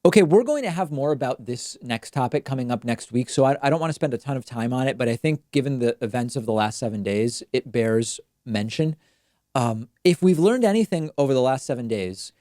Okay, we're going to have more about this next topic coming up next week, so I don't want to spend a ton of time on it, but I think given the events of the last 7 days, it bears mention. If we've learned anything over the last 7 days,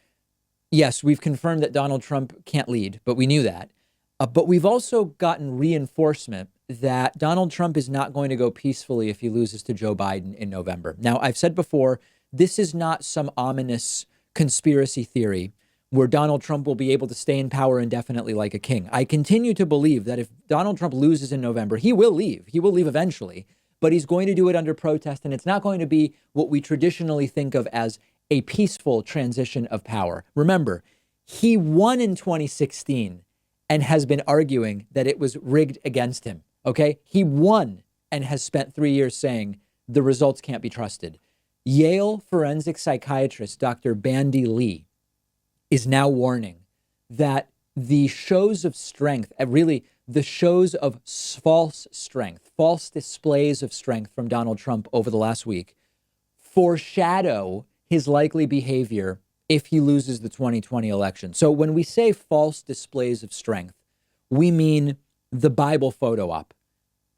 yes, we've confirmed that Donald Trump can't lead, but we knew that. But we've also gotten reinforcement that Donald Trump is not going to go peacefully if he loses to Joe Biden in November. Now, I've said before, this is not some ominous conspiracy theory where Donald Trump will be able to stay in power indefinitely like a king. I continue to believe that if Donald Trump loses in November, he will leave. He will leave eventually, but he's going to do it under protest. And it's not going to be what we traditionally think of as a peaceful transition of power. Remember, he won in 2016 and has been arguing that it was rigged against him. OK, he won and has spent 3 years saying the results can't be trusted. Yale forensic psychiatrist Dr. Bandy Lee is now warning that the shows of strength, really the shows of false strength, false displays of strength from Donald Trump over the last week foreshadow his likely behavior if he loses the 2020 election. So when we say false displays of strength, we mean the Bible photo op,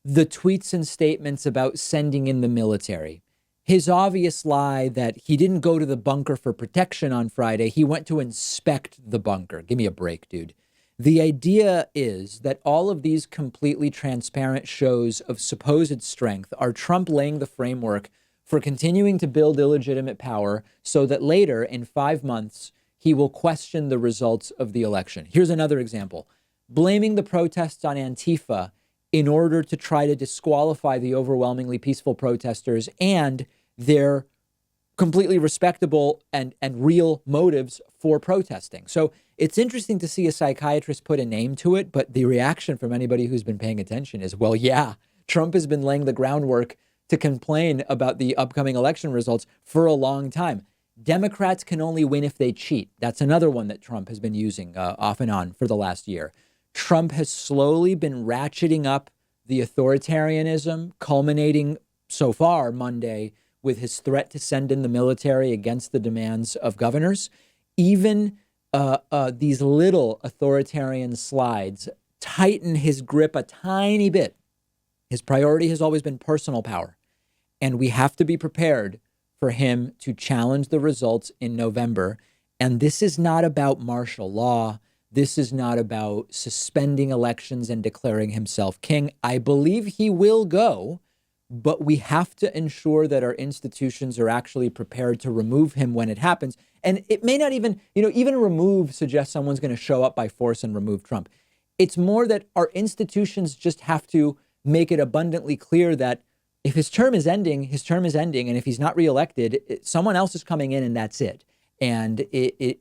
the tweets and statements about sending in the military, his obvious lie that he didn't go to the bunker for protection on Friday. He went to inspect the bunker. Give me a break, dude. The idea is that all of these completely transparent shows of supposed strength are Trump laying the framework for continuing to build illegitimate power so that later in 5 months, he will question the results of the election. Here's another example. Blaming the protests on Antifa in order to try to disqualify the overwhelmingly peaceful protesters and their completely respectable and real motives for protesting. So it's interesting to see a psychiatrist put a name to it, but the reaction from anybody who's been paying attention is, well, yeah, Trump has been laying the groundwork to complain about the upcoming election results for a long time. Democrats can only win if they cheat. That's another one that Trump has been using off and on for the last year. Trump has slowly been ratcheting up the authoritarianism, culminating so far Monday with his threat to send in the military against the demands of governors. Even these little authoritarian slides tighten his grip a tiny bit. His priority has always been personal power, and we have to be prepared for him to challenge the results in November. And this is not about martial law. This is not about suspending elections and declaring himself king. I believe he will go, but we have to ensure that our institutions are actually prepared to remove him when it happens. And it may not even, even remove suggests someone's going to show up by force and remove Trump. It's more that our institutions just have to make it abundantly clear that if his term is ending, his term is ending. And if he's not reelected, someone else is coming in and that's it. And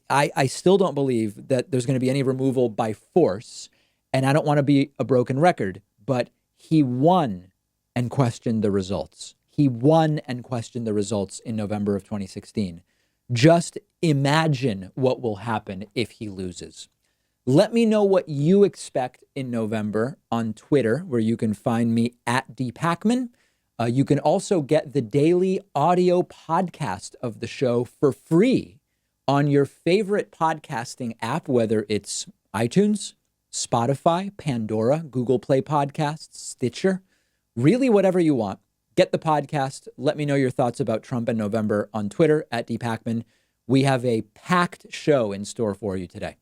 I still don't believe that there's going to be any removal by force. And I don't want to be a broken record, but he won and questioned the results. He won and questioned the results in November of 2016. Just imagine what will happen if he loses. Let me know what you expect in November on Twitter, where you can find me at Pakman. You can also get the daily audio podcast of the show for free on your favorite podcasting app, whether it's iTunes, Spotify, Pandora, Google Play Podcasts, Stitcher, really whatever you want. Get the podcast. Let me know your thoughts about Trump in November on Twitter at Pakman. We have a packed show in store for you today.